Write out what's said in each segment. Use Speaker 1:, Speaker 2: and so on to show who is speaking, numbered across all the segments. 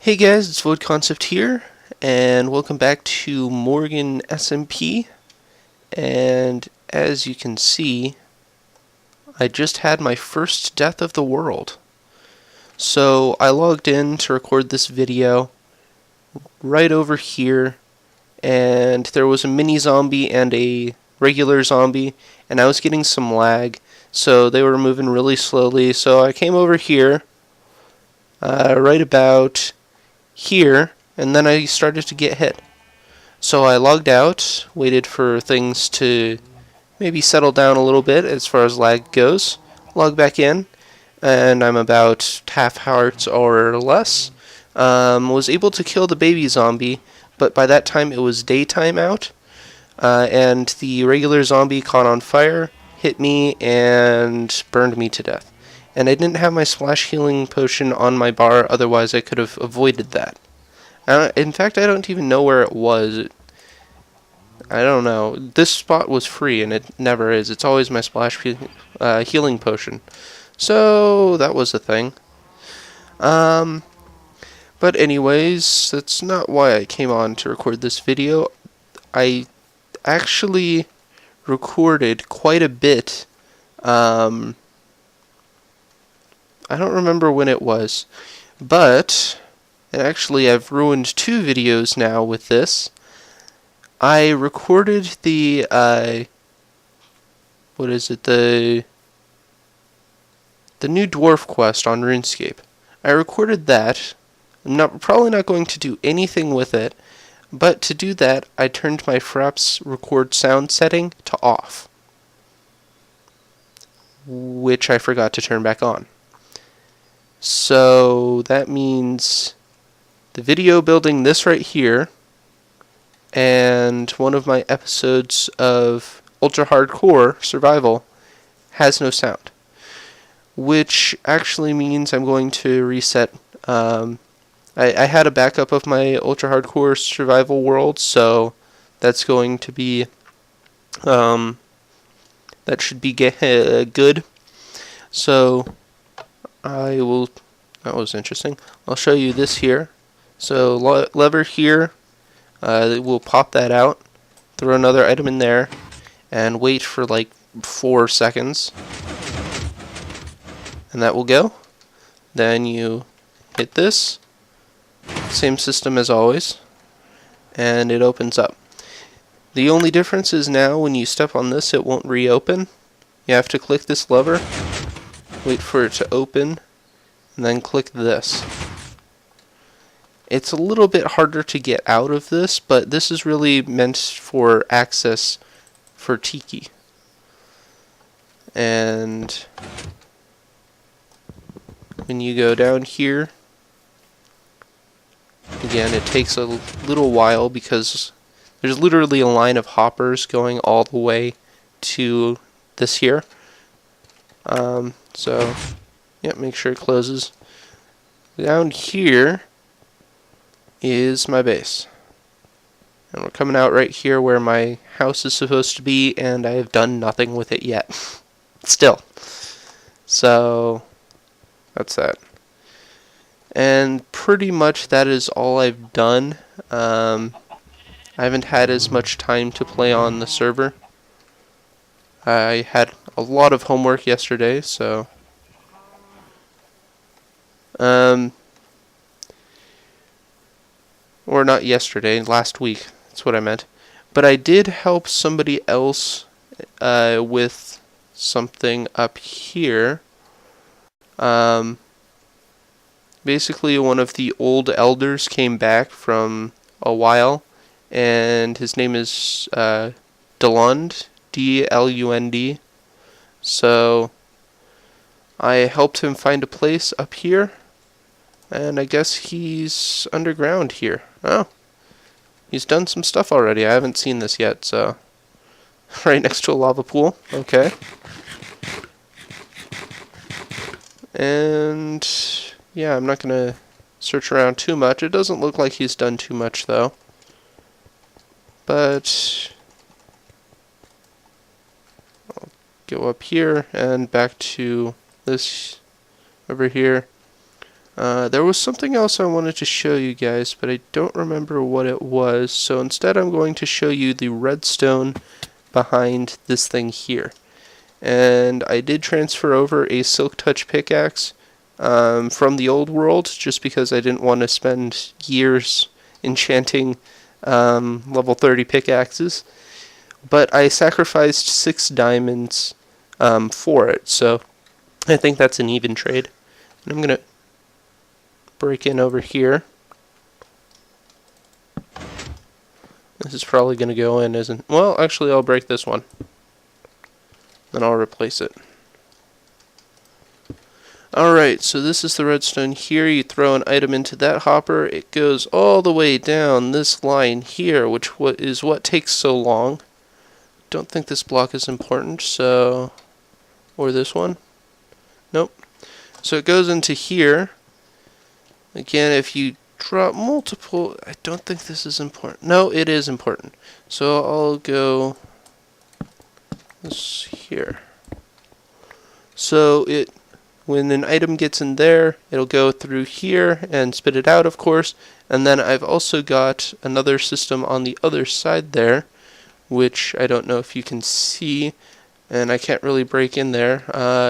Speaker 1: Hey guys, it's Void Concept here, and welcome back to Morgan SMP. And as you can see, I just had my first death of the world. So I logged in to record this video right over here, and there was a mini zombie and a regular zombie, and I was getting some lag, so they were moving really slowly. So I came over here, right about here, and then I started to get hit. So I logged out, waited for things to maybe settle down a little bit as far as lag goes, logged back in, and I'm about half heart or less. Was able to kill the baby zombie, but by that time it was daytime out, and the regular zombie caught on fire, hit me, and burned me to death. And I didn't have my splash healing potion on my bar, otherwise I could have avoided that. In fact, I don't even know where it was. I don't know. This spot was free, and it never is. It's always my splash healing potion. So, that was a thing. But anyways, that's not why I came on to record this video. I actually recorded quite a bit. I don't remember when it was, but, and actually I've ruined 2 videos now with this. I recorded the, what is it, the new dwarf quest on RuneScape. I recorded that. I'm probably not going to do anything with it, but to do that, I turned my Fraps record sound setting to off, which I forgot to turn back on. So that means the video building this right here and one of my episodes of Ultra Hardcore Survival has no sound, which actually means I'm going to reset. I had a backup of my Ultra Hardcore Survival world, so that's going to be that should be good. So that was interesting. I'll show you this here. So lever here, we'll pop that out, throw another item in there, and wait for like 4 seconds. And that will go. Then you hit this, same system as always, and it opens up. The only difference is now when you step on this, it won't reopen. You have to click this lever, wait for it to open, and then click this. It's a little bit harder to get out of this, but this is really meant for access for Tiki. And when you go down here, again, it takes a little while because there's literally a line of hoppers going all the way to this here. So, yeah, make sure it closes. Down here is my base. And we're coming out right here where my house is supposed to be, and I have done nothing with it yet. Still. So, that's that. And pretty much that is all I've done. I haven't had as much time to play on the server. I had a lot of homework yesterday, so or not yesterday, last week, that's what I meant. But I did help somebody else with something up here. Basically, one of the old elders came back from a while, and his name is Delund, D-L-U-N-D. So I helped him find a place up here, and I guess he's underground here. Oh, he's done some stuff already. I haven't seen this yet, so right next to a lava pool. Okay. And yeah, I'm not going to search around too much. It doesn't look like he's done too much, though. But I'll go up here and back to this over here. There was something else I wanted to show you guys, but I don't remember what it was, so instead I'm going to show you the redstone behind this thing here. And I did transfer over a Silk Touch pickaxe from the old world, just because I didn't want to spend years enchanting level 30 pickaxes. But I sacrificed 6 diamonds for it, so I think that's an even trade. And I'm going to break in over here. This is probably going to go in, isn't it? Well, actually, I'll break this one. Then I'll replace it. Alright, so this is the redstone here. You throw an item into that hopper. It goes all the way down this line here, which is what takes so long. Don't think this block is important, so... Or this one? Nope. So it goes into here. Again, if you drop multiple... I don't think this is important. No, it is important. So I'll go... this here. So when an item gets in there, it'll go through here and spit it out, of course. And then I've also got another system on the other side there, which I don't know if you can see, and I can't really break in there.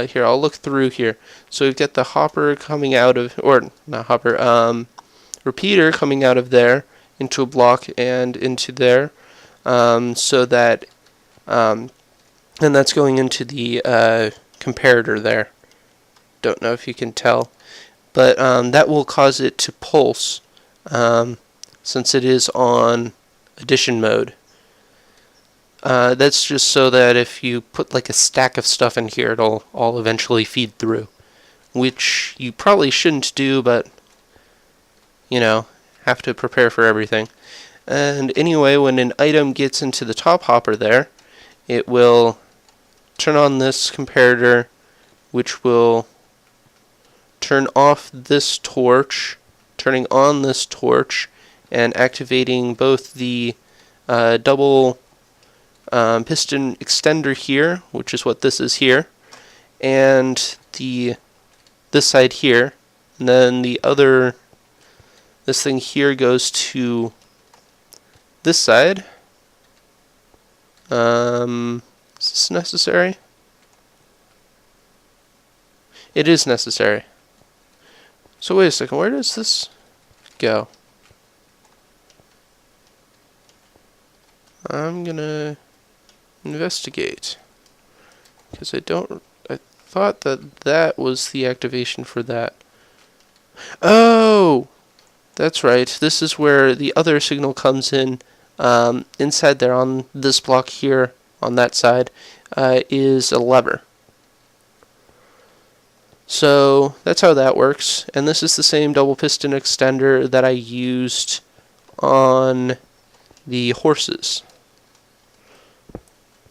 Speaker 1: Here, I'll look through here. So we've got the hopper coming out of, or not hopper, repeater coming out of there into a block and into there, so that, and that's going into the comparator there. Don't know if you can tell, but that will cause it to pulse since it is on addition mode. That's just so that if you put like a stack of stuff in here, it'll all eventually feed through, which you probably shouldn't do, but you know, have to prepare for everything. And anyway, when an item gets into the top hopper there, it will turn on this comparator, which will turn off this torch, turning on this torch, and activating both the double piston extender here, which is what this is here, and this side here, and then this thing here goes to this side. Is this necessary? It is necessary. So wait a second, where does this go? I'm gonna investigate, because I thought that was the activation for that. Oh, that's right. This is where the other signal comes in. Inside there on this block here, on that side, is a lever. So that's how that works, and this is the same double piston extender that I used on the horses.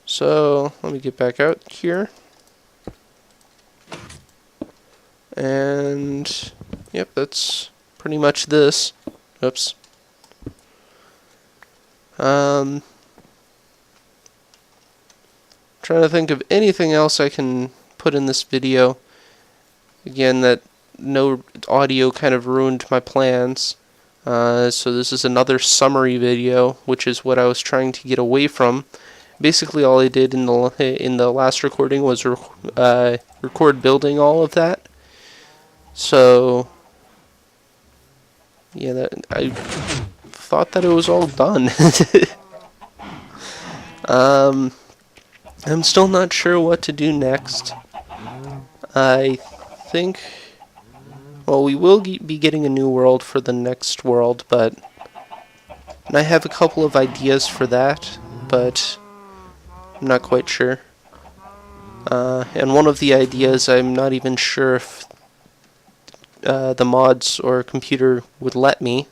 Speaker 1: So let me get back out here, and yep, that's pretty much this. Oops. Trying to think of anything else I can put in this video. Again, that no audio kind of ruined my plans. So this is another summary video, which is what I was trying to get away from. Basically, all I did in the last recording was record building all of that. So yeah, I thought that it was all done. I'm still not sure what to do next. I think, well, we will be getting a new world for the next world, and I have a couple of ideas for that, but I'm not quite sure. And one of the ideas, I'm not even sure if the mods or computer would let me.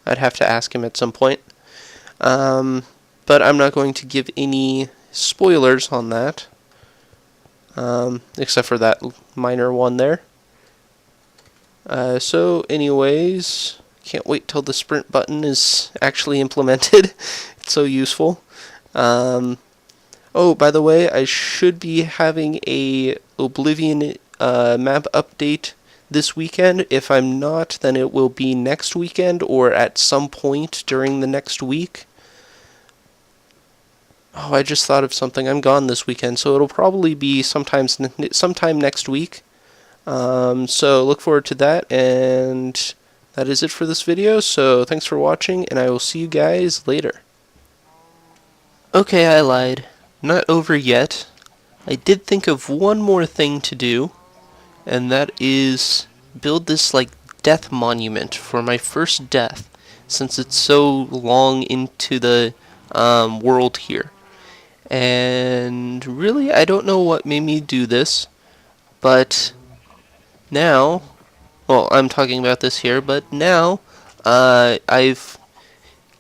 Speaker 1: I'd have to ask him at some point. But I'm not going to give any spoilers on that, except for that minor one there. So anyways, can't wait till the sprint button is actually implemented. It's so useful. Oh, by the way, I should be having a Oblivion map update this weekend. If I'm not, then it will be next weekend or at some point during the next week. Oh, I just thought of something. I'm gone this weekend, so it'll probably be sometime next week. So look forward to that, and that is it for this video. So thanks for watching, and I will see you guys later. Okay, I lied. Not over yet. I did think of one more thing to do, and that is build this like death monument for my first death, since it's so long into the world here. And really, I don't know what made me do this, but now, well, I'm talking about this here, but now I've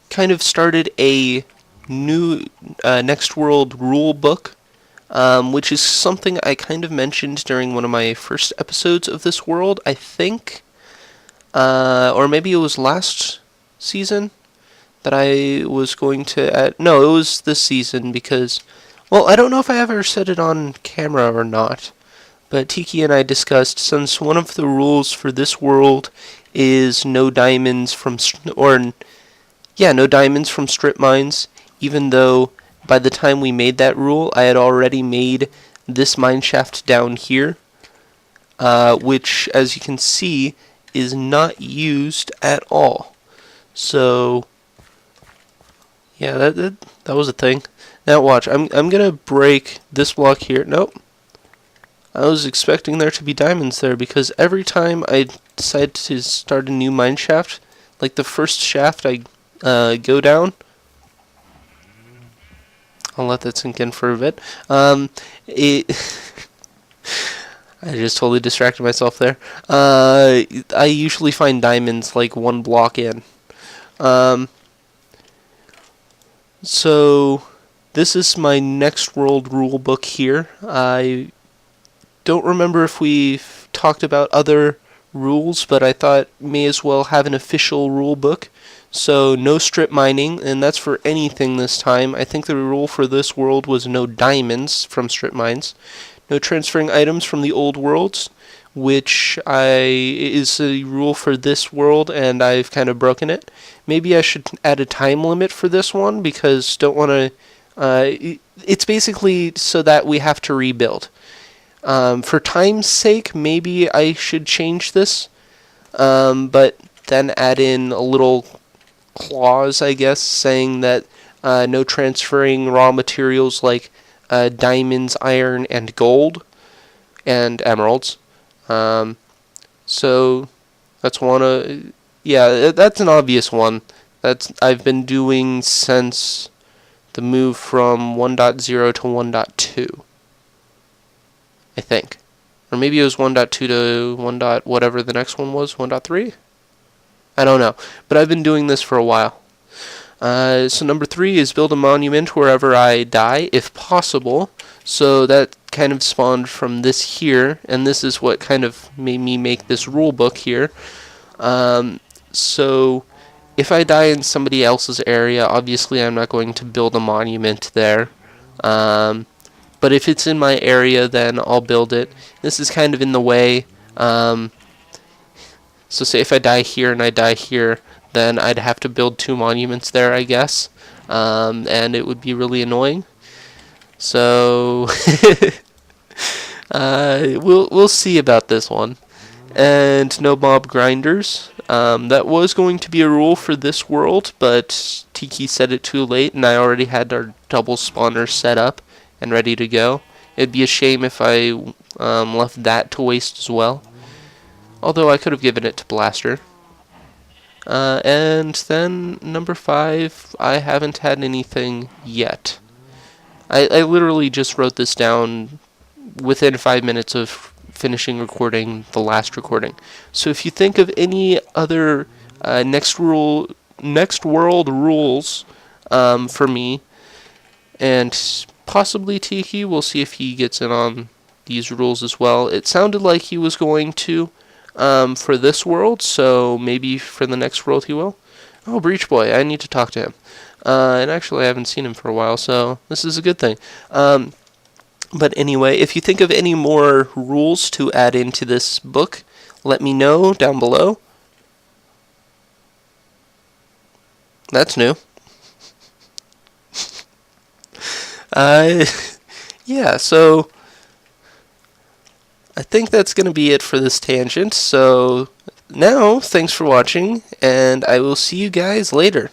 Speaker 1: kind of started a new Next World rule book, which is something I kind of mentioned during one of my first episodes of this world, I think, or maybe it was last season that I was going to add. No, it was this season because, well, I don't know if I ever said it on camera or not, but Tiki and I discussed, since one of the rules for this world is no diamonds from no diamonds from strip mines, even though by the time we made that rule, I had already made this mine shaft down here, which, as you can see, is not used at all. So yeah, that was a thing. Now watch, I'm gonna break this block here. Nope. I was expecting there to be diamonds there, because every time I decide to start a new mine shaft, like the first shaft I go down, I'll let that sink in for a bit. I just totally distracted myself there. I usually find diamonds like one block in. So this is my Next World rule book here. I don't remember if we've talked about other rules, but I thought may as well have an official rule book. So no strip mining, and that's for anything this time. I think the rule for this world was no diamonds from strip mines. No transferring items from the old worlds, which is a rule for this world, and I've kind of broken it. Maybe I should add a time limit for this one, because don't want to... it's basically so that we have to rebuild. For time's sake, maybe I should change this, but then add in a little clause, I guess, saying that no transferring raw materials like diamonds, iron, and gold, and emeralds. So that's one. Yeah, that's an obvious one. I've been doing since the move from 1.0 to 1.2. I think. Or maybe it was 1.2 to 1. Whatever the next one was, 1.3? I don't know. But I've been doing this for a while. So number 3 is build a monument wherever I die, if possible. So that kind of spawned from this here, and this is what kind of made me make this rule book here. So if I die in somebody else's area, obviously I'm not going to build a monument there. But if it's in my area, then I'll build it. This is kind of in the way. So say if I die here and I die here, then I'd have to build 2 monuments there, I guess. And it would be really annoying. So we'll see about this one. And no mob grinders. That was going to be a rule for this world, but Tiki said it too late, and I already had our double spawner set up and ready to go. It'd be a shame if I left that to waste as well. Although I could have given it to Blaster. And then number 5, I haven't had anything yet. I literally just wrote this down within 5 minutes of finishing recording the last recording. So if you think of any other Next World rules for me, and possibly Tiki, we'll see if he gets in on these rules as well. It sounded like he was going to for this world, so maybe for the next world he will. Oh, Breach Boy, I need to talk to him. And actually I haven't seen him for a while, so this is a good thing. But anyway, if you think of any more rules to add into this book, let me know down below. That's new. Yeah, so I think that's going to be it for this tangent. So now, thanks for watching, and I will see you guys later.